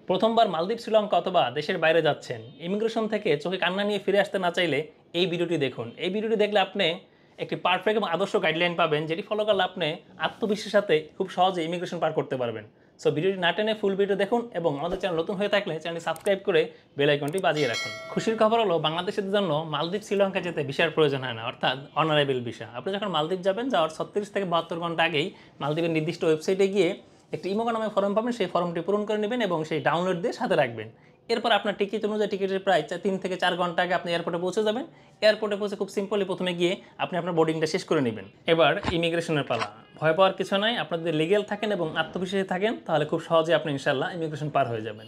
প্রথমবার মালদ্বীপ, শ্রীলঙ্কা অথবা দেশের বাইরে যাচ্ছেন, ইমিগ্রেশন থেকে চোখে কান্না নিয়ে ফিরে আসতে না চাইলে এই ভিডিওটি দেখুন। এই ভিডিওটি দেখলে আপনি একটি পারফেক্ট এবং আদর্শ গাইডলাইন পাবেন, যেটি ফলো করলে আপনি আত্মবিশ্বাসের সাথে খুব সহজে ইমিগ্রেশন পার করতে পারবেন। সো ভিডিওটি না টেনে ফুল ভিডিও দেখুন এবং আমাদের চ্যানেল নতুন হয়ে থাকলে চ্যানেলটি সাবস্ক্রাইব করে বেল আইকনটি বাজিয়ে রাখুন। খুশির খবর হলো, বাংলাদেশের জন্য মালদ্বীপ, শ্রীলঙ্কা যেতে ভিসার প্রয়োজন হয় না, অর্থাৎ অনারেবল ভিসা। আপনি যখন মালদ্বীপ যাবেন, যাওয়ার 36 থেকে 72 ঘন্টা আগেই মালদ্বীপের নির্দিষ্ট ওয়েবসাইটে গিয়ে একটি ইমোগো নামে ফর্ম পাবেন, সেই ফর্মটি পূরণ করে নেবেন এবং সেই ডাউনলোড দিয়ে সাথে রাখবেন। এরপর আপনার টিকিট অনুযায়ী টিকিটের প্রায় 3 থেকে 4 ঘন্টা আগে আপনি এয়ারপোর্টে পৌঁছে যাবেন। এয়ারপোর্টে পৌঁছে খুব সিম্পলি প্রথমে গিয়ে আপনি আপনার বোর্ডিংটা শেষ করে নেবেন। এবার ইমিগ্রেশনের পালা। ভয় পাওয়ার কিছু নাই, আপনার যদি লিগ্যাল থাকেন এবং আত্মবিশ্বাসী থাকেন তাহলে খুব সহজে আপনি ইনশাল্লাহ ইমিগ্রেশন পার হয়ে যাবেন।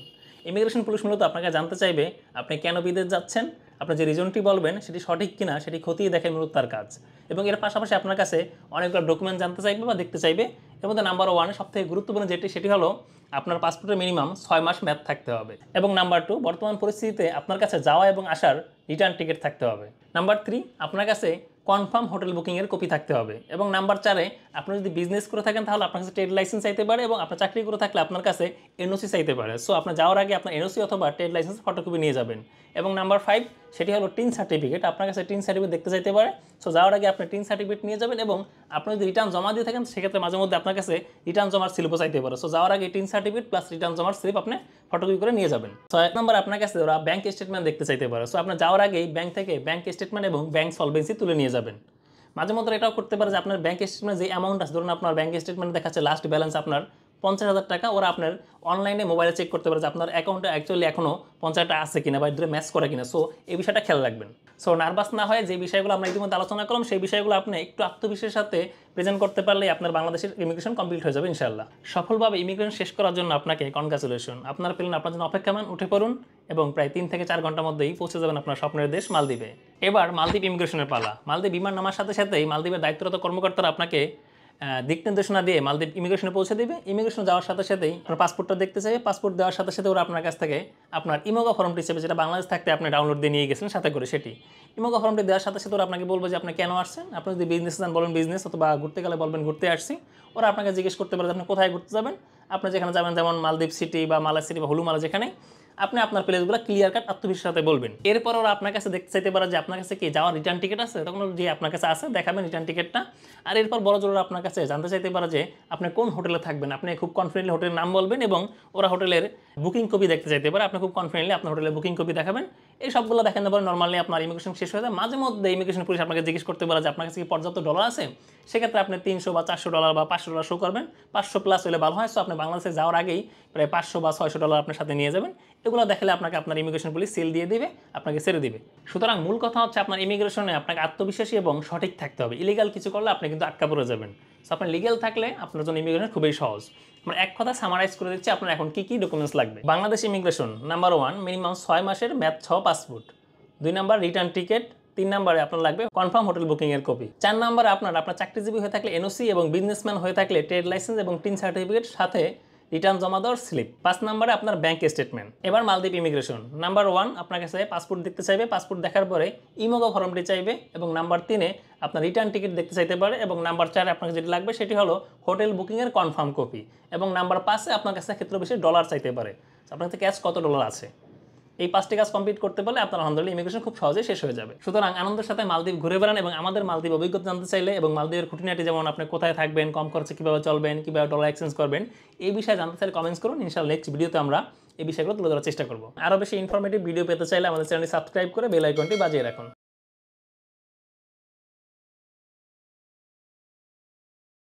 ইমিগ্রেশন পুলিশ মূলত আপনাকে জানতে চাইবে আপনি কেন বিদেশ যাচ্ছেন, আপনার যে রিজনটি বলবেন সেটি সঠিক কিনা সেটি খতিয়ে দেখে মূলত তার কাজ। এবং এর পাশাপাশি আপনার কাছে অনেকগুলো ডকুমেন্ট জানতে চাইবে বা দেখতে চাইবে। এর মধ্যে নাম্বার 1 সবথেকে গুরুত্বপূর্ণ যেটি, সেটি হলো আপনার পাসপোর্টের মিনিমাম 6 মাস মেয়াদ থাকতে হবে। এবং নাম্বার 2, বর্তমান পরিস্থিতিতে আপনার কাছে যাওয়া এবং আসার রিটার্ন টিকিট থাকতে হবে। নাম্বার 3, আপনার কাছে কনফার্ম হোটেল বুকিংয়ের কপি থাকতে হবে। এবং নাম্বার 4, আপনি যদি বিজনেস করে থাকেন তাহলে আপনার কাছে ট্রেড লাইসেন্স চাইতে পারে, এবং আপনার চাকরি করে থাকলে আপনার কাছে এনওসি চাইতে পারে। সো আপনার যাওয়ার আগে আপনার এনওসি অথবা ট্রেড লাইসেন্স ফটোকপি নিয়ে যাবেন। এবং নাম্বার 5, সেটি হলো টিন সার্টিফিকেট। আপনার কাছে টিন সার্টিফিকেট দেখতে চাইতে পারে। সো যাওয়ার আগে আপনি টিন সার্টিফিকেট নিয়ে যাবেন। এবং আপনি যদি রিটার্ন জমা দিয়ে থাকেন সেক্ষেত্রে মাঝে মধ্যে আপনার কাছে রিটার্ন জমার স্লিপও চাইতে পারে। সো যাওয়ার আগে টিন সার্টিফিকেট প্লাস রিটার্ন জমার স্লিপ আপনি ফটোকপি করে নিয়ে যাবেন। 6 নম্বর, আপনার কাছে ওরা ব্যাংক স্টেটমেন্ট দেখতে চাইতে পারে। সো আপনার যাওয়ার আগেই ব্যাংক থেকে ব্যাংক স্টেটমেন্ট এবং ব্যাংক সলভেন্সি তুলে নিয়ে যাবেন। মাঝে মধ্যে এটাও করতে পারে যে আপনার ব্যাংক স্টেটমেন্ট যে অ্যামাউন্ট আছে, ধরুন আপনার ব্যাংক স্টেটমেন্ট দেখাচ্ছে লাস্ট ব্যালেন্স আপনার 50,000 টাকা, ওরা আপনার অনলাইনে মোবাইলে চেক করতে পারে যে আপনার অ্যাকাউন্টে অ্যাকচুয়ালি এখনও 50 টাকা আছে কিনা বা দূরে ম্যাচ করে কিনা। সো এই বিষয়টা খেয়াল রাখবেন। সো নার্ভাস না হয়, যে বিষয়গুলো আমরা ইতিমধ্যে আলোচনা করলাম সেই বিষয়গুলো আপনি একটু আত্মবিশ্বাসের সাথে প্রেজেন্ট করতে পারলেই আপনার বাংলাদেশের ইমিগ্রেশন কমপ্লিট হয়ে যাবে ইনশাআল্লাহ। সফলভাবে ইমিগ্রেশন শেষ করার জন্য আপনাকে কনগ্রাচুলেশন। আপনার প্লেন আপনার জন্য অপেক্ষামান, উঠে পড়ুন এবং প্রায় 3 থেকে 4 ঘন্টার মধ্যেই পৌঁছে যাবেন আপনার স্বপ্নের দেশ মালদ্বীপে। এবার মালদ্বীপ ইমিগ্রেশনের পালা। মালদ্বীপ বিমান নামার সাথে সাথেই মালদ্বীপের দায়িত্বরত কর্মকর্তারা আপনাকে দিক নির্দেশনা দিয়ে মালদ্বীপ ইমিগ্রেশনে পৌঁছে দেবে। ইমিগ্রেশন যাওয়ার সাথে সাথেই আপনার পাসপোর্টটা দেখতে চাইবে। পাসপোর্ট দেওয়ার সাথে সাথে ওরা আপনার কাছ থেকে আপনার ইমোগো ফর্মটি চাইবে, যেটা বাংলাদেশ থাকতে আপনি ডাউনলোড দিয়ে নিয়ে গেছেন সাথে করে। সেটি ইমোগো ফর্মটি দেওয়ার সাথে সাথে ওরা আপনাকে বলবে যে আপনি কেন আসছেন। আপনি যদি বিজনেস যান বলবেন বিজনেস, অথবা ঘুরতে গেলে বলবেন ঘুরতে আসছি। ওরা আপনাকে জিজ্ঞেস করতে পারে যে আপনি কোথায় ঘুরতে যাবেন। আপনি যেখানে যাবেন, যেমন মালদ্বীপ সিটি বা মালা সিটি বা হুলুমালা, যেখানে আপনি আপনার প্লেসগুলো ক্লিয়ার কাট আত্মবিশ্বাসের সাথে বলবেন। এরপর ওরা আপনার কাছে দেখতে চাইতে পারে যে আপনার কাছে কি যাওয়ার রিটার্ন টিকিট আছে। তখন যে আপনার কাছে আছে দেখাবেন রিটার্ন টিকিটটা। আর এরপর বড় জোর আপনার কাছে জানতে চাইতে পারে যে আপনি কোন হোটেলে থাকবেন। আপনি খুব কনফিডেন্টলি হোটেলের নাম বলবেন এবং ওরা হোটেলের বুকিং কপি দেখতে চাইতে পারে। আপনি খুব কনফিডেন্টলি আপনার হোটেলের বুকিং কপি দেখাবেন। এই সবগুলো দেখান পরে নর্মালি আপনার ইমিগ্রেশন শেষ হয়ে যায়। মাঝে মধ্যে ইমিগ্রেশন পুলিশ আপনাকে জিজ্ঞেস করতে পারে যে আপনার কাছে কি পর্যাপ্ত ডলার আছে। সেক্ষেত্রে আপনি 300 বা 400 ডলার বা 500 ডলার শো করবেন। 500 প্লাস হলে ভালো হয়। সো আপনি বাংলাদেশে যাওয়ার আগেই প্রায় 500 বা 600 ডলার আপনার সাথে নিয়ে যাবেন। এগুলো দেখালে আপনাকে আপনার ইমিগ্রেশন পুলিশ সিল দিয়ে দিবে, আপনাকে ছেড়ে দিবে। সুতরাং মূল কথা হচ্ছে আপনার ইমিগ্রেশনে আপনাকে আত্মবিশ্বাসী এবং সঠিক থাকতে হবে। ইলিগাল কিছু করলে আপনি কিন্তু আটকা পড়ে যাবেন। সো আপনি লিগ্যাল থাকলে আপনার জন্য ইমিগ্রেশন খুবই সহজ। আমরা এক কথা সামারাইজ করে দিচ্ছি আপনার এখন কী কী ডকুমেন্টস লাগবে। বাংলাদেশ ইমিগ্রেশন, নাম্বার 1, মিনিমাম 6 মাসের math 6 passport. 2 number return ticket. 3 নাম্বারে আপনার লাগবে কনফার্ম হোটেল বুকিংয়ের কপি। 4 নাম্বারে আপনার চাকরিজীবী হয়ে থাকলে এনওসি, এবং বিজনেসম্যান হয়ে থাকলে ট্রেড লাইসেন্স এবং টিন সার্টিফিকেট সাথে রিটার্ন জমা দেওয়ার স্লিপ। 5 নাম্বারে আপনার ব্যাংক স্টেটমেন্ট। এবার মালদ্বীপ ইমিগ্রেশন, নাম্বার 1, আপনার কাছে পাসপোর্ট দেখতে চাইবে। পাসপোর্ট দেখার পরে ইমোগো ফর্মটি চাইবে। এবং নাম্বার 3-এ আপনার রিটার্ন টিকিট দেখতে চাইতে পারে। এবং নাম্বার 4-এ আপনাকে যেটি লাগবে সেটি হলো হোটেল বুকিংয়ের কনফার্ম কপি। এবং নাম্বার 5-এ আপনার কাছে ক্ষেত্রে বেশি ডলার চাইতে পারে। আপনার কাছে ক্যাশ কত ডলার আছে। এই 5টি কাজ কমপ্লিট করতে পারলে আপনার আলহামদুলিল্লাহ ইমিগ্রেশন খুব সহজেই শেষ হয়ে যাবে। সুতরাং আনন্দের সাথে মালদ্বীপ ঘুরে বেড়ান এবং আমাদের মালদ্বীপ অভিজ্ঞতা জানতে চাইলে এবং মালদ্বীপের খুঁটিনাটি, যেমন আপনি কোথায় থাকবেন, কম খরচে কীভাবে চলবেন, কীভাবে ডলার এক্সচেঞ্জ করবেন, এই বিষয়ে জানতে চাইলে কমেন্টস করুন। ইনশাআল্লাহ নেক্সট ভিডিওতে আমরা এই বিষয়গুলো তুলে ধরার চেষ্টা করব। আরও বেশি ইনফরমেটিভ ভিডিও পেতে চাইলে আমাদের চ্যানেলটি সাবস্ক্রাইব করে বেল আইকনটি বাজিয়ে রাখুন।